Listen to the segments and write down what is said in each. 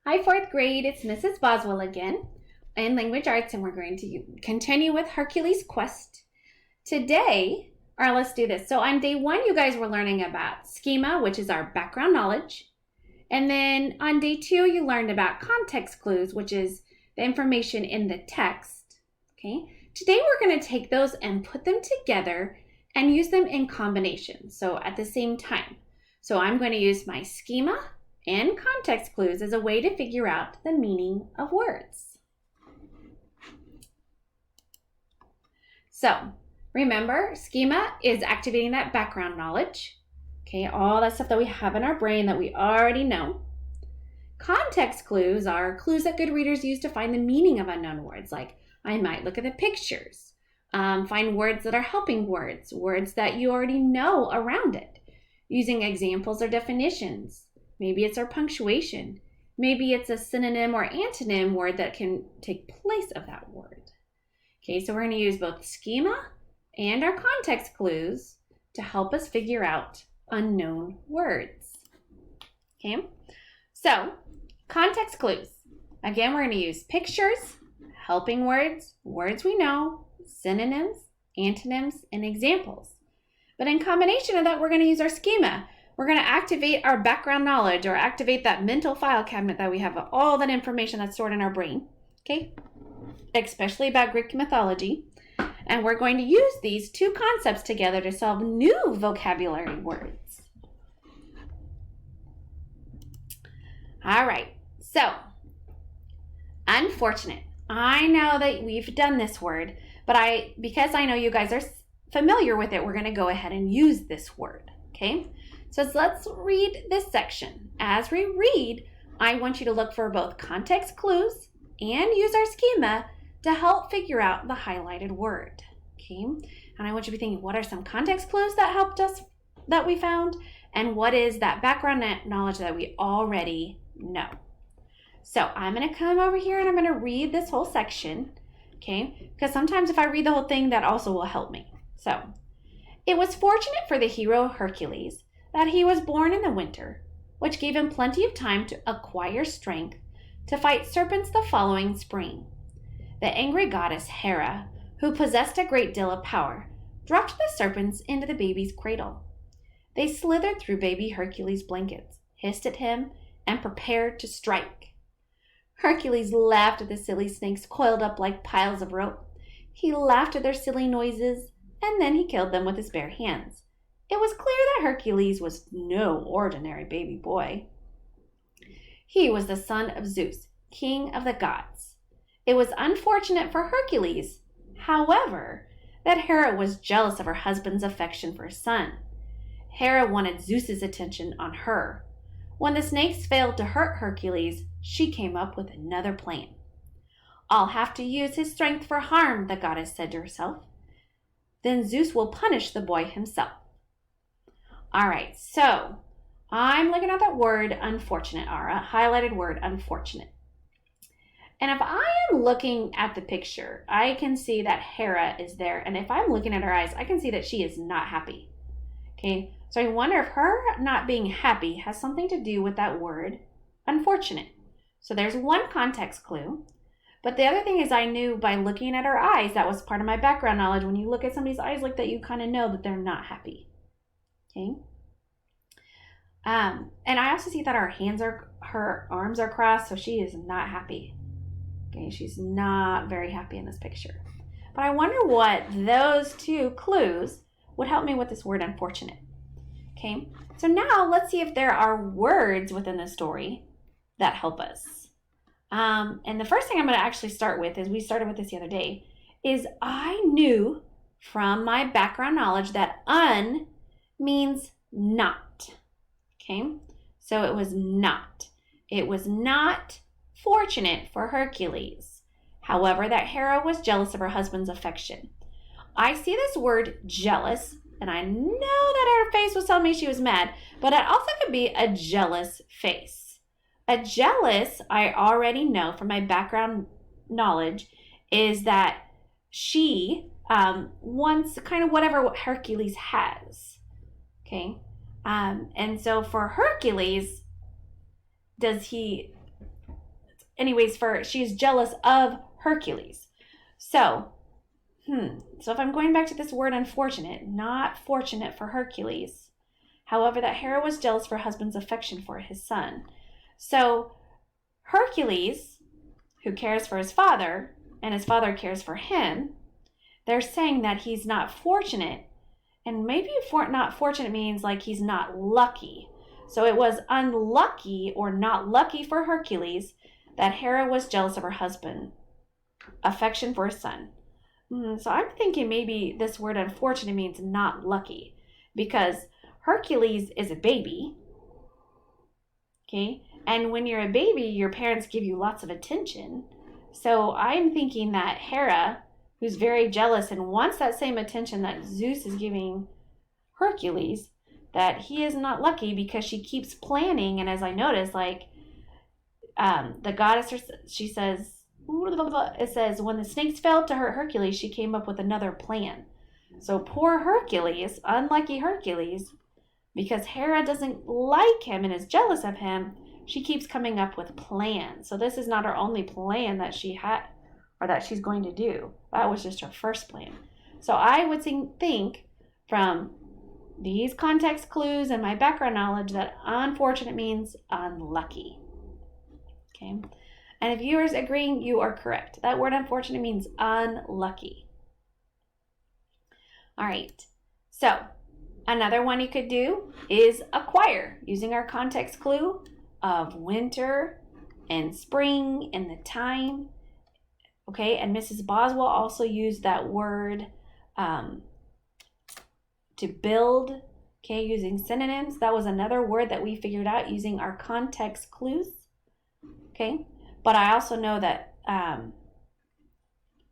Hi, fourth grade. It's Mrs. Boswell again in Language Arts, and we're going to continue with Hercules' quest. Today, let's do this. So on day 1, you guys were learning about schema, which is our background knowledge. And then on day 2, you learned about context clues, which is the information in the text. Okay. Today, we're going to take those and put them together and use them in combination. So at the same time. So I'm going to use my schema and context clues as a way to figure out the meaning of words. So remember, schema is activating that background knowledge. Okay, all that stuff that we have in our brain that we already know. Context clues are clues that good readers use to find the meaning of unknown words. Like I might look at the pictures, find words that are helping words, words that you already know around it, using examples or definitions. Maybe it's our punctuation. Maybe it's a synonym or antonym word that can take place of that word. Okay, so we're going to use both schema and our context clues to help us figure out unknown words. Okay, so context clues. Again, we're going to use pictures, helping words, words we know, synonyms, antonyms, and examples. But in combination of that, we're going to use our schema. We're going to activate our background knowledge or activate that mental file cabinet that we have of all that information that's stored in our brain, okay? Especially about Greek mythology. And we're going to use these two concepts together to solve new vocabulary words. All right, so unfortunate. I know that we've done this word, but because I know you guys are familiar with it, we're going to go ahead and use this word, okay? So let's read this section. As we read, I want you to look for both context clues and use our schema to help figure out the highlighted word. Okay? And I want you to be thinking, what are some context clues that helped us, that we found? And what is that background knowledge that we already know? So I'm going to come over here and I'm going to read this whole section. Okay? Because sometimes if I read the whole thing, that also will help me. So, it was fortunate for the hero Hercules that he was born in the winter, which gave him plenty of time to acquire strength to fight serpents the following spring. The angry goddess Hera, who possessed a great deal of power, dropped the serpents into the baby's cradle. They slithered through baby Hercules' blankets, hissed at him, and prepared to strike. Hercules laughed at the silly snakes coiled up like piles of rope. He laughed at their silly noises, and then he killed them with his bare hands. It was clear that Hercules was no ordinary baby boy. He was the son of Zeus, king of the gods. It was unfortunate for Hercules, however, that Hera was jealous of her husband's affection for his son. Hera wanted Zeus's attention on her. When the snakes failed to hurt Hercules, she came up with another plan. I'll have to use his strength for harm, the goddess said to herself. Then Zeus will punish the boy himself. All right, so I'm looking at that word unfortunate, Ara, highlighted word unfortunate. And if I am looking at the picture, I can see that Hera is there. And if I'm looking at her eyes, I can see that she is not happy. Okay, so I wonder if her not being happy has something to do with that word unfortunate. So there's one context clue. But the other thing is I knew by looking at her eyes, that was part of my background knowledge. When you look at somebody's eyes like that, you kind of know that they're not happy. Okay. And I also see that her arms are crossed, so she is not happy. Okay, she's not very happy in this picture. But I wonder what those two clues would help me with this word unfortunate. Okay, so now let's see if there are words within the story that help us. And the first thing I'm going to actually start with, is we started with this the other day, is I knew from my background knowledge that un means not. Okay, so it was not. It was not fortunate for Hercules. However, that Hera was jealous of her husband's affection. I see this word jealous, and I know that her face was telling me she was mad, but it also could be a jealous face. A jealous, I already know from my background knowledge, is that she wants kind of whatever Hercules has. Okay, and so for Hercules, does he anyways, she's jealous of Hercules. So if I'm going back to this word unfortunate, not fortunate for Hercules. However, that Hera was jealous for her husband's affection for his son. So Hercules, who cares for his father, and his father cares for him, they're saying that he's not fortunate. And maybe not fortunate means like he's not lucky. So it was unlucky or not lucky for Hercules that Hera was jealous of her husband, affection for his son. So I'm thinking maybe this word unfortunate means not lucky, because Hercules is a baby, okay? And when you're a baby, your parents give you lots of attention. So I'm thinking that Hera, who's very jealous and wants that same attention that Zeus is giving Hercules, that he is not lucky because she keeps planning. And as I noticed, like the goddess, she says, it says, when the snakes failed to hurt Hercules, she came up with another plan. So poor Hercules, unlucky Hercules, because Hera doesn't like him and is jealous of him, she keeps coming up with plans. So this is not her only plan that she had or that she's going to do. That was just her first plan. So I would think from these context clues and my background knowledge that unfortunate means unlucky. Okay. And if you are agreeing, you are correct. That word unfortunate means unlucky. All right. So another one you could do is acquire, using our context clue of winter and spring and the time. Okay. And Mrs. Boswell also used that word to build, okay, using synonyms. That was another word that we figured out using our context clues. Okay. But I also know that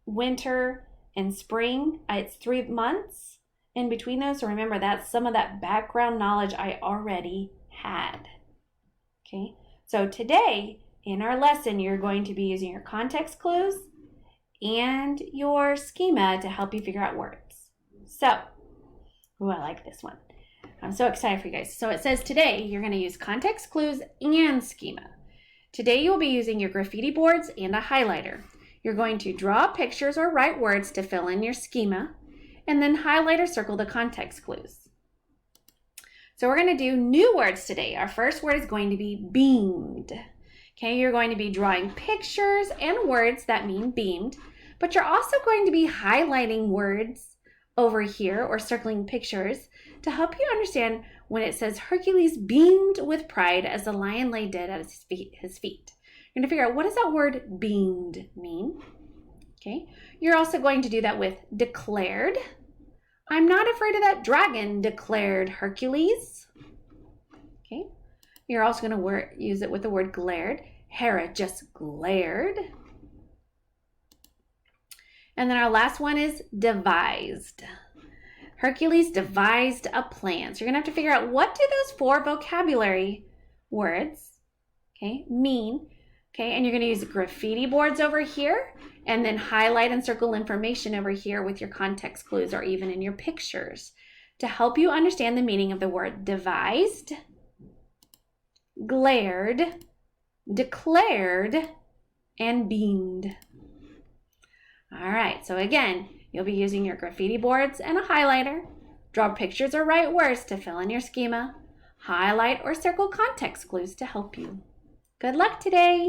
winter and spring, it's 3 months in between those. So remember, that's some of that background knowledge I already had. Okay. So today in our lesson, you're going to be using your context clues and your schema to help you figure out words. So, I like this one. I'm so excited for you guys. So it says today you're going to use context clues and schema. Today you'll be using your graffiti boards and a highlighter. You're going to draw pictures or write words to fill in your schema, and then highlight or circle the context clues. So we're going to do new words today. Our first word is going to be beamed. Okay, you're going to be drawing pictures and words that mean beamed, but you're also going to be highlighting words over here or circling pictures to help you understand when it says Hercules beamed with pride as the lion lay dead at his feet. You're going to figure out, what does that word beamed mean? Okay. You're also going to do that with declared. I'm not afraid of that dragon, declared Hercules. Okay. You're also going to use it with the word glared. Hera just glared. And then our last one is devised. Hercules devised a plan. So you're going to have to figure out, what do those 4 vocabulary words, okay, mean? Okay, and you're going to use graffiti boards over here and then highlight and circle information over here with your context clues or even in your pictures to help you understand the meaning of the word devised, glared, declared, and beamed. All right, so again, you'll be using your graffiti boards and a highlighter. Draw pictures or write words to fill in your schema. Highlight or circle context clues to help you. Good luck today!